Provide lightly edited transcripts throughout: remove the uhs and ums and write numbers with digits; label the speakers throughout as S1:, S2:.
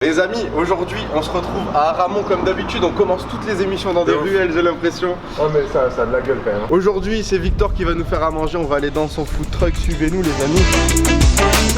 S1: Les amis, aujourd'hui on se retrouve à Aramon comme d'habitude, on commence toutes les émissions dans des ruelles, j'ai l'impression.
S2: Oh mais ça a de la gueule quand même.
S1: Aujourd'hui c'est Victor qui va nous faire à manger, on va aller dans son food truck, suivez-nous les amis.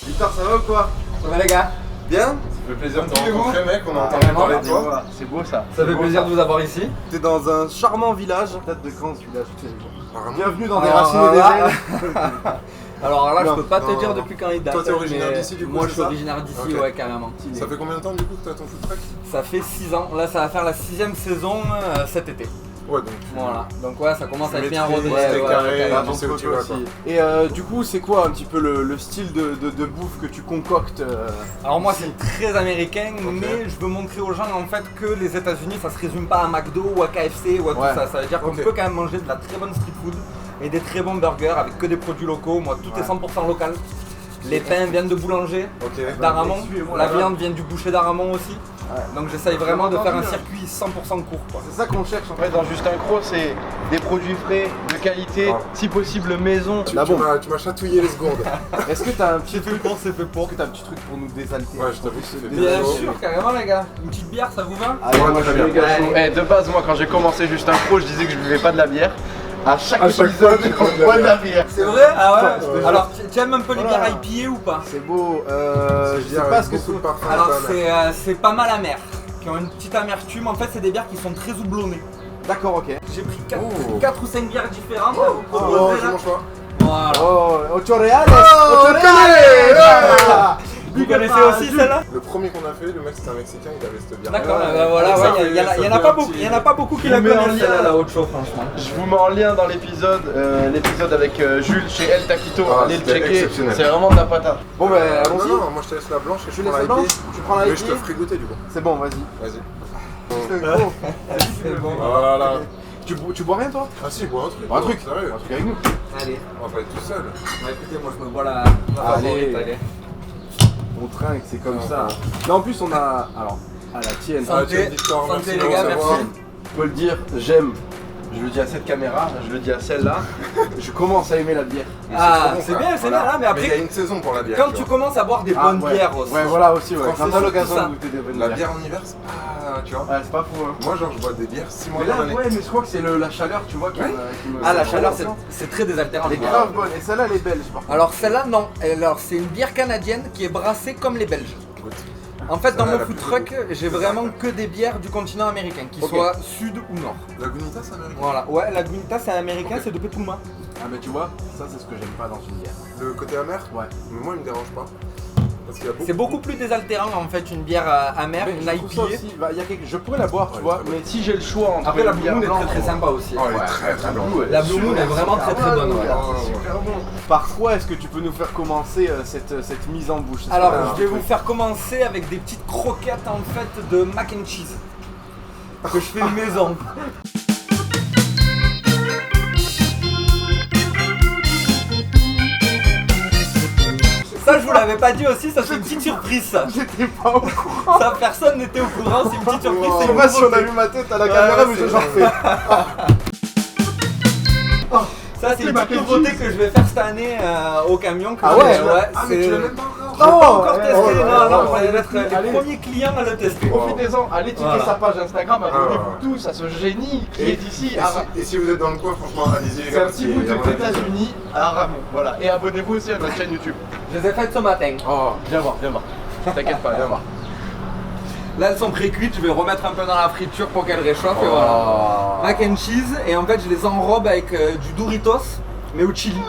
S1: Victor, ça va ou quoi?
S3: Ça va les gars?
S1: Bien?
S2: Ça fait plaisir de te rencontrer mec, on a entendu parler de toi.
S1: C'est beau ça.
S3: Ça fait plaisir de vous avoir ici.
S1: T'es dans un charmant village. Date de quand ce village? Bienvenue dans des
S3: Alors,
S1: racines et des
S3: là-
S1: ailes.
S3: Alors là,
S2: Non,
S3: je peux pas te
S2: non,
S3: dire
S2: non.
S3: depuis quand il date.
S2: Toi, t'es originaire
S3: mais
S2: d'ici, du coup,
S3: Moi
S2: c'est
S3: je suis
S2: ça
S3: originaire d'ici,
S2: Ok.
S3: ouais, carrément.
S2: Ça fait combien de temps du coup que t'as ton food truck?
S3: Ça fait 6 ans. Là, ça va faire la 6ème saison cet été.
S2: Ouais donc.
S3: Voilà. Donc ouais, ça commence à être bien
S2: maîtrises,
S3: rodé.
S2: ouais, carré,
S3: carrément.
S2: tu sais où tu vas, quoi.
S1: Et du coup, c'est quoi un petit peu le style de bouffe que tu concoctes
S3: Alors moi, c'est très américain,
S2: Ok.
S3: mais je veux montrer aux gens en fait que les États-Unis, ça se résume pas à McDo ou à KFC ou à
S1: Ouais.
S3: tout ça. Ça veut dire qu'on
S2: Ok.
S3: peut quand même manger de la très bonne street food et des très bons burgers avec que des produits locaux. Moi, tout est 100% local. Les pains viennent de boulanger
S2: Ok.
S3: d'Aramon, la
S1: Voilà.
S3: viande vient du boucher d'Aramon aussi.
S1: Ouais.
S3: Donc j'essaye vraiment de faire un
S1: entendu, hein.
S3: circuit 100% court, quoi.
S1: C'est ça qu'on cherche en fait dans Justin Cros, c'est des produits frais, de qualité,
S2: Ah.
S1: si possible maison.
S2: Tu
S1: Là, bon.
S2: m'as chatouillé les secondes.
S1: Est-ce que t'as un petit
S3: C'est fait
S1: truc
S3: pour, c'est fait pour.
S1: Est-ce que t'as un petit truc pour nous désaltérer?
S2: Ouais, je t'avoue que c'est
S3: Bien
S2: désolé.
S3: sûr, carrément les gars. Une petite bière, ça vous va?
S1: Allez,
S2: Ouais,
S1: moi
S2: très
S1: je suis
S2: bien.
S1: méga chaud.
S3: Allez.
S1: De base, moi quand j'ai commencé Justin Cros, je disais que je buvais pas de la bière. À chaque
S2: À chaque
S1: épisode,
S2: fois, tu prends de la
S1: je bois de la
S2: bière.
S1: bière.
S3: C'est vrai? Ah ouais?
S2: Ouais.
S3: Alors, tu aimes un peu les
S1: Voilà.
S3: bières IPA ou pas?
S1: C'est beau.
S2: C'est
S1: Je
S2: bien,
S1: sais pas ce que
S2: beaucoup de
S1: c'est.
S2: parfum,
S3: Alors
S2: quand même.
S3: c'est pas mal amer, qui ont une petite amertume. En fait, c'est des bières qui sont très houblonnées.
S1: D'accord, ok.
S3: J'ai pris
S2: Oh.
S3: 4 ou 5 bières différentes à vous
S2: Oh,
S3: proposer
S2: j'ai
S3: là.
S2: mon choix.
S3: Voilà.
S1: Oh, Ocho Reales!
S2: Oh,
S1: Ocho Reales!
S3: Vous connaissez aussi celle-là?
S2: Le premier qu'on a fait, le mec c'était un Mexicain, il avait cette bière.
S3: D'accord,
S1: Ouais,
S3: bah voilà,
S2: ça
S3: ouais,
S2: fait-
S3: il y en
S2: ça
S3: a
S2: fait
S3: pas
S2: un
S3: beaucoup,
S2: petit-
S3: il y en a pas beaucoup qui
S1: Je
S3: la
S1: vous mets en
S3: connaissent
S1: lien.
S3: celle-là, la autre chose franchement.
S1: Je vous mets en lien dans l'épisode, l'épisode avec Jules chez El Taquito.
S2: Ah,
S1: Allez le
S2: c'était
S1: checker,
S2: exceptionnel.
S1: c'est vraiment de la patate. Bon, bah
S2: Non,
S1: allons-y.
S2: non, moi je te laisse la blanche et
S1: Tu
S2: je
S1: laisses
S2: prends
S1: la
S2: la
S1: blanche?
S2: IP.
S1: Tu prends la
S2: Mais
S1: IP?
S2: je te ferai goûter du coup.
S1: C'est bon, vas-y.
S2: Vas-y.
S1: Oh.
S3: C'est bon.
S2: Voilà.
S1: Tu bois rien toi?
S2: Ah si, bois un truc.
S1: Un truc.
S2: Sérieux.
S1: Un truc avec nous.
S3: Allez,
S2: On va pas être tout seul.
S3: bah écoutez, moi je me bois la
S1: Allez.
S3: favorite, allez.
S1: On trinque, c'est comme
S2: Ah,
S1: ça.
S2: bon.
S1: Mais en plus, on a. Alors, à la tienne.
S3: Santé.
S2: tiens, Victor,
S3: Santé,
S2: merci
S3: les
S2: de
S3: gars,
S2: nous
S3: merci.
S2: avoir.
S1: Je peux le dire, j'aime. Je le dis à cette caméra, je le dis à celle-là. Je commence à aimer la bière.
S3: Ah,
S2: trop bon,
S3: c'est
S2: ça.
S3: bien, c'est
S2: Voilà.
S3: bien là, mais
S2: Mais il y a
S3: après,
S2: une saison pour la bière.
S3: quand tu commences à boire des bonnes
S1: ouais.
S3: bières aussi.
S1: Ouais, voilà aussi, ouais.
S2: Franchement,
S1: Quand t'as
S3: c'est
S1: l'occasion
S3: ça.
S1: de goûter des bonnes
S2: La
S1: bières.
S2: bière en hiver, c'est pas. Tu vois.
S1: Ouais, c'est pas fou, hein.
S2: Moi, genre, je bois des bières 6 mois
S1: Mais là,
S2: dans l'année.
S1: ouais, mais je crois que c'est la chaleur, tu vois, qui
S2: Ouais.
S1: me.
S3: Ah, la chaleur, c'est très désaltérant.
S1: Elle est grave bonne. Et celle-là, elle est belge, par contre.
S3: Alors celle-là non, alors c'est une bière canadienne qui est brassée comme les Belges.
S2: Écoute.
S3: En fait dans
S2: Celle-là,
S3: mon
S2: la
S3: food
S2: plus
S3: truck j'ai vraiment que des bières du continent américain, qui
S1: Ok.
S3: soient sud ou nord.
S2: La Gunita, c'est américain.
S3: Voilà, ouais la Gunita c'est américain,
S2: Ok.
S3: c'est de Petaluma.
S1: Ah, mais tu vois, ça, c'est ce que j'aime pas dans une bière.
S2: Le côté amer.
S1: Ouais.
S2: Mais moi, il me dérange pas. Parce qu'il y a beaucoup.
S3: C'est beaucoup plus désaltérant en fait une bière amère,
S1: Mais
S3: une
S1: je trouve ça
S3: IPA.
S1: aussi, bah, y a je pourrais la boire, tu
S2: Ouais,
S1: vois,
S2: très bonne.
S1: mais si j'ai le choix entre
S3: Après la
S1: une
S3: Blue
S1: bière
S3: Moon est
S1: blanche-
S3: très sympa aussi.
S2: Oh, elle est
S1: Ouais,
S2: très très
S1: Blue
S2: bonne.
S1: Moon,
S3: La Blue Moon est vraiment très très bonne. Ouais.
S1: C'est super bon. Par quoi est-ce que tu peux nous faire commencer cette mise en bouche?
S3: Alors
S1: Est-ce que
S3: je vais vous faire commencer avec des petites croquettes en fait de mac and cheese que je fais maison. Ça je vous l'avais pas dit aussi, ça c'est une petite surprise ça.
S1: J'étais pas au courant.
S3: Ça personne n'était au courant, c'est une petite surprise.
S1: Je
S3: c'est
S1: sais
S3: une
S1: pas si on a
S3: nouveauté.
S1: vu ma tête à la
S3: Ouais,
S1: caméra,
S3: ouais,
S1: mais
S3: c'est-
S1: j'ai genre fait.
S3: Ça c'est une petite nouveauté que je vais faire cette année au camion. que
S1: Ah
S3: je-
S1: ouais,
S2: Ah, mais
S3: c'est-
S2: tu l'as même pas encore.
S3: J'ai pas encore
S1: ouais,
S3: testé,
S1: ouais,
S3: non,
S1: ouais,
S3: non,
S1: ouais,
S3: vous allez être les
S1: allez.
S3: premiers clients à le tester.
S1: Profitez-en, allez checker
S3: Voilà.
S1: sa page Instagram, abonnez-vous
S2: Ah.
S1: tous à ce génie qui
S2: Et-
S1: est ici.
S2: Et si vous êtes dans le coin, franchement, allez-y les
S1: C'est
S2: gars.
S1: un petit bout des États-Unis à Aramon. Voilà. Et abonnez-vous aussi à notre chaîne YouTube.
S3: Je les ai faites ce matin.
S1: Oh, viens voir, viens voir. T'inquiète pas, viens voir.
S3: Là elles sont pré-cuites, je vais remettre un peu dans la friture pour qu'elles réchauffent et
S1: Oh.
S3: voilà. Mac and cheese et en fait je les enrobe avec du Doritos mais au chili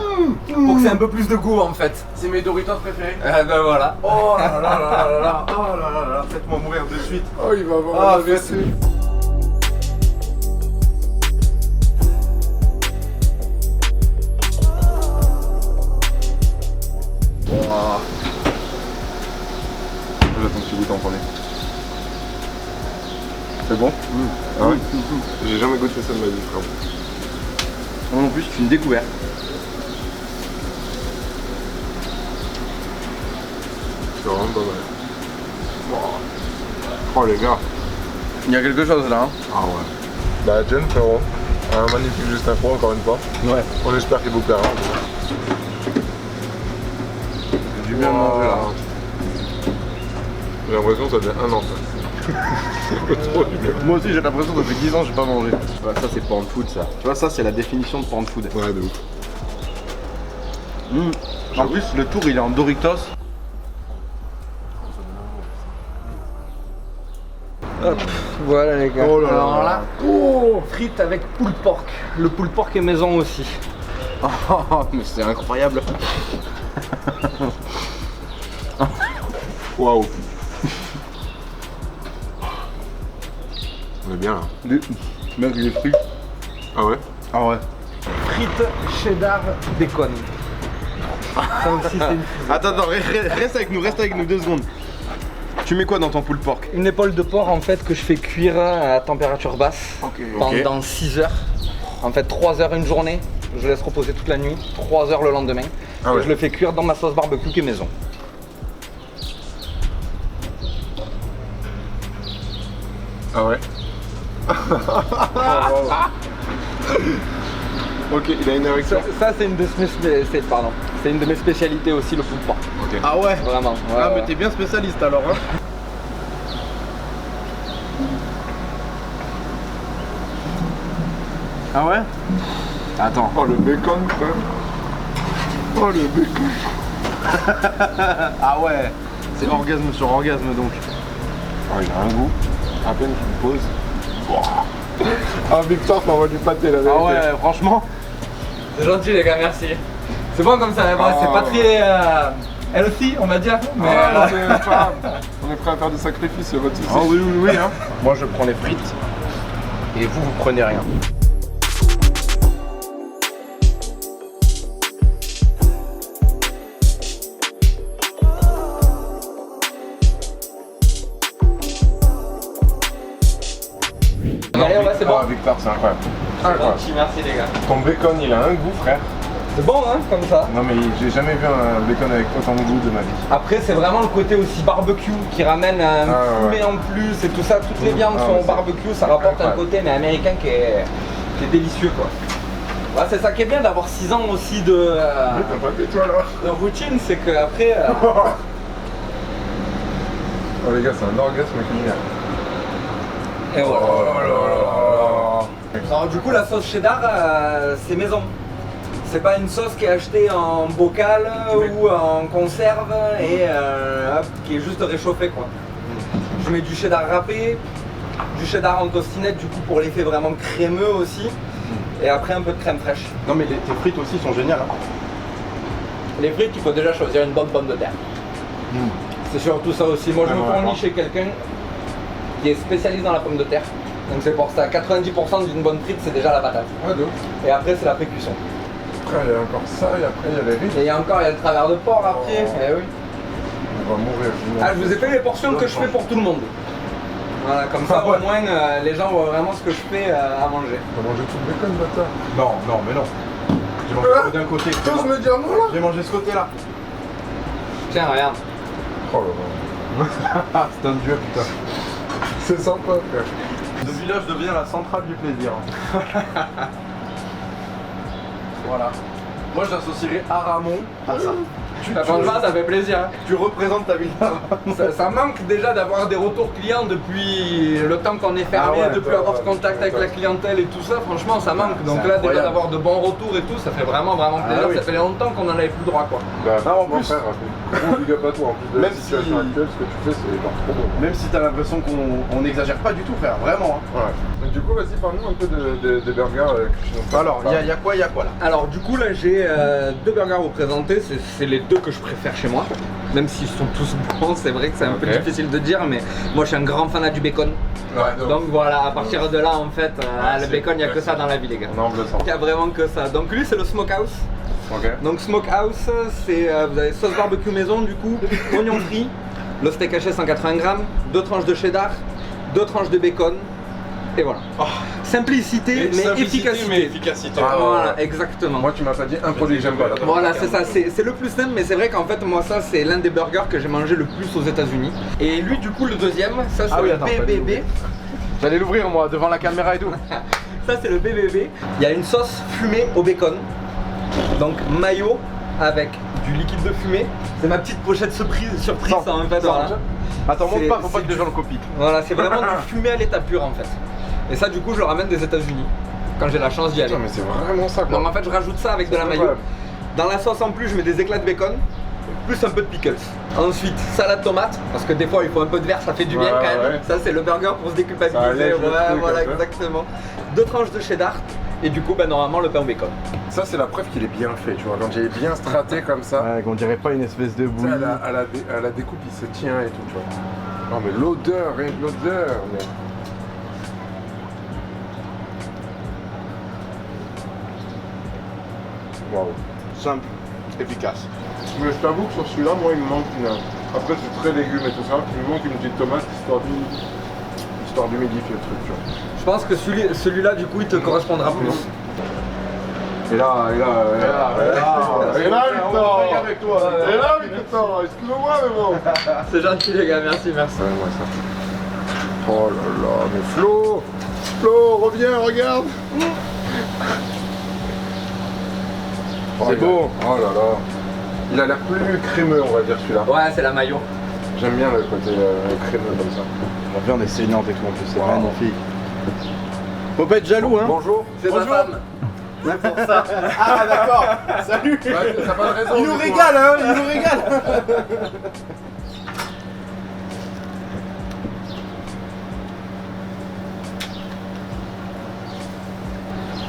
S3: pour que c'est un peu plus de goût en fait.
S1: C'est mes Doritos préférés.
S3: Ben voilà.
S1: Oh là là là là là, oh là là là, faites-moi mourir de suite.
S2: Oh, il va avoir
S1: Ah,
S2: un AVC. J'attends que tu goûtes en premier. C'est bon? Ah ouais. J'ai jamais goûté ça de ma vie, frérot.
S1: Moi non plus, c'est une découverte.
S2: C'est vraiment pas mal. Oh les gars.
S1: Il y a quelque chose là. Hein.
S2: Ah ouais. Bah Jen, frérot. Un magnifique Justin Froid, encore une fois.
S1: Ouais.
S2: On espère qu'il vous plaira.
S1: J'ai du bien manger là.
S2: J'ai l'impression que ça fait un an ça. Trop du bien.
S1: Moi aussi j'ai l'impression que ça fait 10 ans que j'ai pas mangé. Ouais, ça c'est porn food ça. Tu vois ça c'est la définition de porn food.
S2: Ouais, de ouf.
S1: En plus le tour il est en Doritos. Hop, voilà les gars.
S2: Oh là là.
S3: Alors là, frites avec pulled pork. Le pulled pork est maison aussi.
S1: Oh, mais c'est incroyable.
S2: Waouh. On est bien là.
S1: Mec il est frit.
S2: Ah ouais.
S1: Ah ouais.
S3: Frites, cheddar, bacon. Ça aussi c'est une...
S1: Attends, reste avec nous 2 secondes. Tu mets quoi dans ton pulled pork?
S3: Une épaule de porc en fait que je fais cuire à température basse pendant 6 heures. En fait 3 heures une journée, je laisse reposer toute la nuit, 3 heures le lendemain.
S2: Ah ouais.
S3: Et je le fais cuire dans ma sauce barbecue qui est maison.
S2: Ah ouais. Ok, il a une érection.
S3: Ça c'est une de mes spécialités aussi, le pulled pork.
S2: Ok.
S1: Ah ouais.
S3: Vraiment.
S1: Ah mais t'es bien spécialiste alors hein. Ah ouais. Attends.
S2: Oh le bacon frère. Oh le bacon.
S1: Ah ouais. C'est orgasme sur orgasme donc.
S2: Oh il a un goût. À peine qu'il pose. Ah Victor m'envoie du pâté la vérité.
S1: Ah ouais franchement.
S3: C'est gentil les gars, merci. C'est bon comme ça, c'est pas très healthy on va dire. Mais
S2: Ah, on est prêt à faire des sacrifices, y'a pas de soucis.
S1: Ah oui oui hein. Moi je prends les frites. Et vous prenez rien.
S3: Allez, on va, c'est bon.
S2: Ah Victor, c'est incroyable. Incroyable.
S3: Gentil, merci les gars.
S2: Ton bacon, il a un goût, frère.
S3: C'est bon hein, comme ça.
S2: Non mais j'ai jamais vu un bacon avec autant de goût de ma vie.
S3: Après c'est vraiment le côté aussi barbecue qui ramène un fumé en plus et tout ça, toutes les viandes sont au barbecue, ça rapporte un côté mais américain qui est délicieux quoi. Ouais, c'est ça qui est bien d'avoir 6 ans aussi de
S2: T'as pas fait toi là.
S3: routine, c'est que après
S2: Oh les gars, c'est un orgasme culinaire.
S3: et voilà.
S2: Oh là là là là.
S3: Alors du coup la sauce cheddar c'est maison. C'est pas une sauce qui est achetée en bocal ou en conserve et hop, qui est juste réchauffée quoi. Je mets du cheddar râpé, du cheddar en tostinette du coup pour l'effet vraiment crémeux aussi. Et après un peu de crème fraîche.
S1: Non mais tes frites aussi sont géniales. Hein.
S3: Les frites, il faut déjà choisir une bonne pomme de terre. C'est surtout ça aussi. Moi je me fournis chez quelqu'un qui est spécialiste dans la pomme de terre. Donc c'est pour ça, 90% d'une bonne frite c'est déjà la patate.
S2: Ah de ouf.
S3: Et après c'est la pré-cuisson.
S2: Après il y a encore ça et après il y a les riz.
S3: Et il y a encore, il y a le travers de porc après. Eh oui.
S2: On va mourir.
S3: Ah, je vous ai fait les portions que je fais pour tout le monde. Voilà, comme ça au moins les gens voient vraiment ce que je fais à manger.
S2: T'as mangé tout le bacon, bâtard.
S1: Non, non mais non. J'ai mangé que d'un côté.
S2: T'oses me dire non là.
S1: J'ai mangé ce côté là.
S3: Tiens, regarde.
S2: Oh là là.
S1: C'est un dieu putain.
S2: C'est sympa frère.
S1: Le village devient la centrale du plaisir. Voilà. Moi j'associerais Aramon à ça.
S3: Franchement, ça fait plaisir. Hein.
S1: Tu représentes ta ville.
S3: Ça manque déjà d'avoir des retours clients depuis le temps qu'on est fermé,
S1: Ah ouais,
S3: depuis avoir ce contact avec la clientèle et tout ça, franchement ça manque. Donc là déjà d'avoir de bons retours et tout, ça fait vraiment plaisir.
S1: oui.
S3: Ça fait longtemps qu'on en avait plus le droit quoi.
S2: Bah,
S1: en
S2: mon
S1: plus-
S2: frère, gros big up à toi en plus de
S1: Même
S2: la situation
S1: si-
S2: actuelle, ce que tu fais c'est genre trop bon.
S1: Même si t'as l'impression qu'on n'exagère pas du tout frère, vraiment. Hein.
S2: Ouais. Donc, du coup, vas-y, parle-nous un peu des burgers que tu
S1: Alors, il y a quoi là?
S3: Alors du coup là j'ai 2 burgers à vous présenter, c'est les 2 que je préfère chez moi. Même s'ils sont tous bons, c'est vrai que c'est un peu difficile de dire, mais moi je suis un grand fanat du bacon.
S2: Ouais,
S3: Donc voilà, à partir de là en fait, le
S2: c'est
S3: bacon il n'y a que ça
S2: classique.
S3: dans la vie les gars.
S2: On en veut ça.
S3: Il n'y a vraiment que ça. Donc lui c'est le Smokehouse.
S2: Ok.
S3: Donc Smokehouse, c'est vous avez sauce barbecue maison du coup, oignon frit, le steak haché 180 grammes, 2 tranches de cheddar, 2 tranches de bacon, et voilà. Simplicité, mais efficacité.
S1: mais efficacité.
S3: Voilà, exactement.
S2: Moi, tu m'as pas dit un produit que j'aime pas là.
S3: Voilà, c'est ça, c'est le plus simple, mais c'est vrai qu'en fait, moi, ça, c'est l'un des burgers que j'ai mangé le plus aux États-Unis. Et lui, du coup, le deuxième, ça, c'est le BBB.
S1: J'allais l'ouvrir moi devant la caméra et tout.
S3: Ça, c'est le BBB. Il y a une sauce fumée au bacon. Donc, mayo avec du liquide de fumée. C'est ma petite pochette surprise ça, en fait. Voilà.
S1: Attends, monte pas, faut pas
S3: c'est
S1: que les gens le copient.
S3: Voilà, c'est vraiment du fumé à l'état pur en fait. Et ça, du coup, je le ramène des États-Unis quand j'ai la chance d'y aller.
S2: Putain, mais c'est vraiment ça quoi.
S3: Donc, en fait, je rajoute ça avec de la mayo.
S2: incroyable.
S3: Dans la sauce en plus, je mets des éclats de bacon, plus un peu de pickles. Ensuite, salade tomate, parce que des fois, il faut un peu de verre, ça fait du bien
S2: Ouais,
S3: quand même.
S2: ouais.
S3: Ça, c'est le burger pour se déculpabiliser.
S2: Ça allège le
S3: Ouais,
S2: truc,
S3: voilà,
S2: un peu.
S3: exactement. 2 tranches de cheddar. Et du coup, bah, normalement, le pain au bacon.
S2: Ça, c'est la preuve qu'il est bien fait, tu vois. Quand il est bien straté comme ça,
S1: Ouais, on dirait pas une espèce de
S2: tu sais,
S1: bouillie.
S2: à la découpe, il se tient et tout, tu vois. Non, mais l'odeur, rien que l'odeur. Mais... Waouh.
S1: Simple, efficace.
S2: Mais je t'avoue que sur celui-là, moi, il me manque une. Après, c'est très légumes et tout ça. Il me manque une petite tomate histoire d'humidifier le truc, tu vois.
S3: Je pense que celui-là, du coup, il te correspondra plus.
S1: Et là,
S2: Victor
S1: avec toi.
S2: Et là, Victor, excuse-moi, mais bon.
S3: C'est gentil, les gars, merci, merci.
S2: Ouais, moi, ça. Oh là là, mais Flo, reviens, regarde.
S1: C'est beau.
S2: Oh là là. Il a l'air plus crémeux, on va dire, celui-là.
S3: Ouais, c'est la maillot.
S2: J'aime bien le côté crémeux comme ça.
S1: La viande est saignante et tout en plus, c'est
S2: Wow.
S1: magnifique. Faut pas être jaloux, hein.
S2: Bonjour.
S3: C'est ma femme.
S1: C'est pour ça. Ah d'accord, salut.
S2: Ouais, t'as pas de raison.
S1: Il nous régale, hein, il nous régale.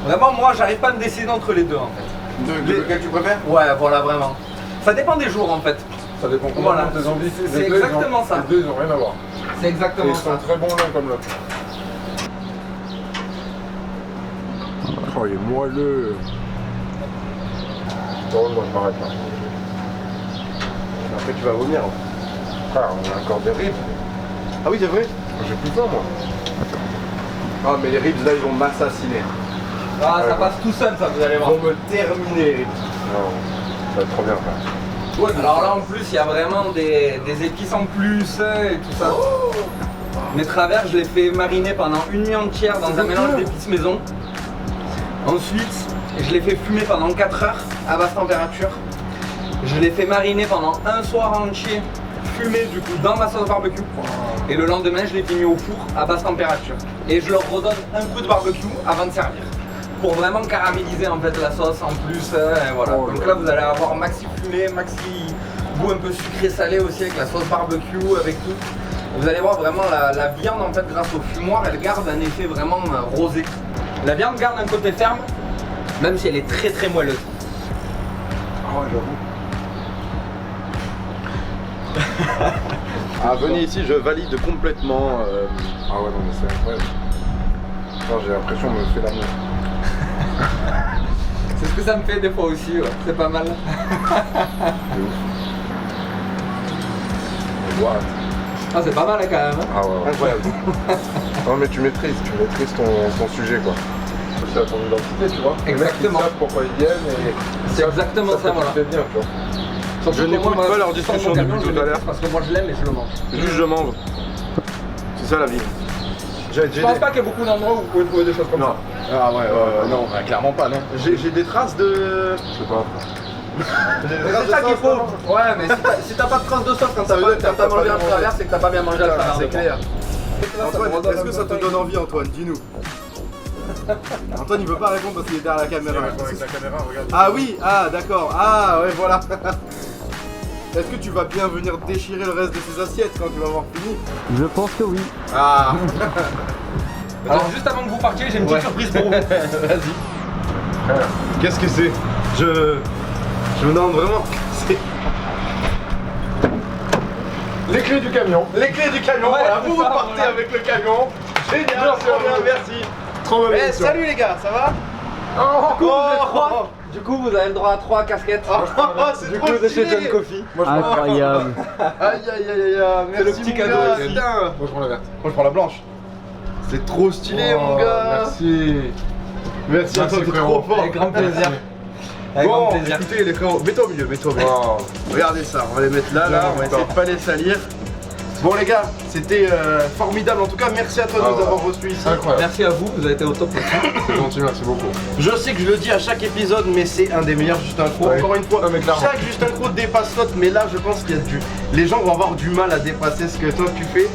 S3: Vraiment, moi, j'arrive pas à me décider entre les deux, en fait.
S2: Lequel tu préfères?
S3: Ouais, voilà, vraiment. Ça dépend des jours, en fait.
S2: Ça dépend complètement
S3: Voilà.
S2: de tes envies.
S3: C'est
S2: Les deux, ils ont-
S3: exactement ça.
S2: Les deux, ils ont rien à voir.
S3: C'est
S2: Et
S3: exactement
S2: ils sont
S3: ça.
S2: très bons l'un comme l'autre. Oh, il est moelleux. Bon, moi, je m'arrête là.
S1: Après tu vas vomir.
S2: Frère, on a encore des ribs.
S1: Ah oui c'est vrai.
S2: J'ai plus faim, moi.
S1: Ah mais les ribs là ils vont m'assassiner.
S3: Ah, ça passe tout seul, ça, vous allez
S1: Ils
S3: voir.
S1: vont me terminer les ribs.
S2: Non, ça va être trop bien, frère.
S3: Alors là, en plus, il y a vraiment des épices en plus et tout ça. Mes travers, je les fais mariner pendant une nuit entière dans un mélange d'épices maison. Ensuite, je les fais fumer pendant 4 heures à basse température. Je les fais mariner pendant un soir entier, fumé du coup dans ma sauce barbecue. Et le lendemain, je les fais mis au four à basse température. Et je leur redonne un coup de barbecue avant de servir. Pour vraiment caraméliser en fait la sauce en plus. Et voilà.
S2: Oh
S3: Donc
S2: là
S3: là, vous allez avoir maxi fumé, maxi goût un peu sucré salé aussi avec la sauce barbecue, avec tout. Vous allez voir vraiment la viande en fait grâce au fumoir, elle garde un effet vraiment rosé. La viande garde un côté ferme, même si elle est très très moelleuse.
S2: Ah ouais, j'avoue.
S1: Ah venez ici, je valide complètement.
S2: Ah ouais, non, mais c'est incroyable. Non, j'ai l'impression de me faire l'amour.
S3: C'est ce que ça me fait des fois aussi, ouais. C'est pas mal.
S2: De ouf. What?
S3: Ah, c'est pas mal hein, quand même. Hein.
S2: Ah ouais, ouais.
S1: Incroyable.
S2: Non, mais tu maîtrises ton sujet, quoi. C'est à ton identité, tu vois.
S3: Exactement.
S2: Ils savent pourquoi ils viennent et.
S3: C'est exactement ça, voilà.
S2: fait bien, tu vois.
S3: Surtout
S1: Je
S3: que
S1: n'écoute
S3: moi,
S1: pas leur
S3: sans
S1: discussion
S3: mon
S1: depuis
S3: camion, je
S1: tout
S3: le
S1: à l'heure.
S3: maîtrise Parce que moi je l'aime et je le mange.
S1: Juste je mange. C'est ça la vie.
S3: Je pense pas qu'il y ait beaucoup d'endroits où vous pouvez trouver des choses comme
S1: Non.
S3: ça.
S1: Ah ouais, non, bah, clairement pas, non. J'ai des traces de.
S2: Je sais pas.
S3: C'est ça qu'il faut. Ouais, mais si t'as pas de traces de sauce quand t'as mangé un travers, c'est que t'as pas bien mangé à travers.
S1: C'est
S3: de
S1: clair.
S3: bon.
S1: Antoine, est-ce que ça te donne envie, Antoine? Dis-nous. Antoine, il veut pas répondre parce qu'il est derrière la caméra.
S2: Avec la caméra, regarde.
S1: Ah oui, ah d'accord, ah ouais, voilà. Est-ce que tu vas bien venir déchirer le reste de ces assiettes quand tu vas avoir fini?
S4: Je pense que oui.
S1: Ah.
S3: Alors juste avant que vous partiez, j'ai une petite surprise pour vous.
S1: Vas-y. Qu'est-ce que c'est? Je me demande vraiment. C'est
S2: Les clés du camion.
S1: les clés du camion.
S3: Ouais,
S1: Voilà,
S3: c'est
S1: vous
S3: ça,
S1: repartez
S3: voilà.
S1: avec le camion. Génial,
S2: Merci
S1: trop
S2: à
S1: bien,
S2: vous.
S1: merci.
S2: Trop bonne
S1: Eh,
S2: émission.
S1: salut les gars, ça va?
S3: Oh. Du coup, vous avez le droit à 3 casquettes.
S1: C'est
S4: Du
S1: trop
S4: coup, de chez
S1: stylé.
S4: John Coffee.
S2: Moi, je prends la-
S4: Incroyable.
S1: Aïe aïe aïe aïe,
S3: C'est le
S1: merci
S3: petit
S1: mon
S3: cadeau,
S1: gars,
S3: Étienne.
S1: putain.
S2: Moi, je prends la verte.
S1: Moi je prends la blanche. C'est trop stylé, mon gars.
S2: Merci.
S1: Merci à toi,
S2: Merci,
S1: t'es
S2: frérot.
S1: trop fort.
S3: Avec grand plaisir. Avec
S1: Bon,
S3: grand plaisir.
S1: écoutez les frérots, mets-toi au milieu, mets-toi au milieu.
S2: Wow.
S1: Regardez ça, on va les mettre là, on va essayer de pas les salir. Bon les gars, c'était formidable en tout cas, merci à toi de nous
S2: ouais.
S1: avoir reçus ici.
S2: Incroyable.
S3: Merci à vous, vous avez été au top.
S2: C'est gentil, merci beaucoup.
S1: Je sais que je le dis à chaque épisode, mais c'est un des meilleurs Juste Incro.
S2: Ouais.
S1: Encore une fois,
S2: Ah, mais clairement.
S1: chaque Juste Incro dépasse l'autre, mais là je pense qu'il y a les gens vont avoir du mal à dépasser ce que toi tu fais.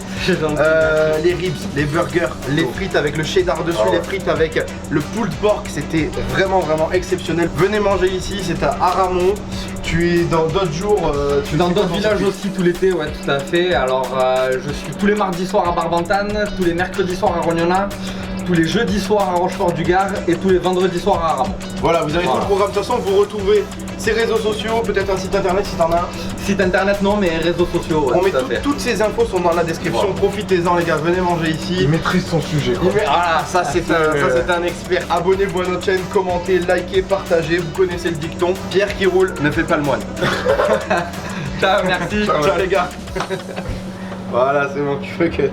S1: Les ribs, les burgers, les frites avec le cheddar dessus,
S2: Ah ouais.
S1: les frites avec le pulled pork, c'était vraiment exceptionnel. Venez manger ici, c'est à Aramon. Tu es dans d'autres jours.
S3: Je suis dans d'autres villages aussi tout l'été, ouais, tout à fait. Alors, je suis tous les mardis soirs à Barbantane, tous les mercredis soirs à Rognona, tous les jeudis soirs à Rochefort-du-Gard et tous les vendredis soirs à Aramon.
S1: Voilà, vous avez tout le programme. De toute façon, vous retrouvez ses réseaux sociaux, peut-être un site internet si t'en as un.
S3: Site internet non, mais réseaux sociaux, ouais,
S1: On met
S3: tout à fait.
S1: toutes ces infos sont dans la description.
S2: Voilà.
S1: Profitez-en les gars, venez manger ici.
S2: Il maîtrise son sujet. Quoi.
S1: Voilà, ça c'est un expert. Abonnez-vous à notre chaîne, commentez, likez, partagez. Vous connaissez le dicton. Pierre qui roule ne fait pas le moine.
S3: Ciao, merci.
S1: Ciao les gars. Voilà, c'est bon, tu fais cut.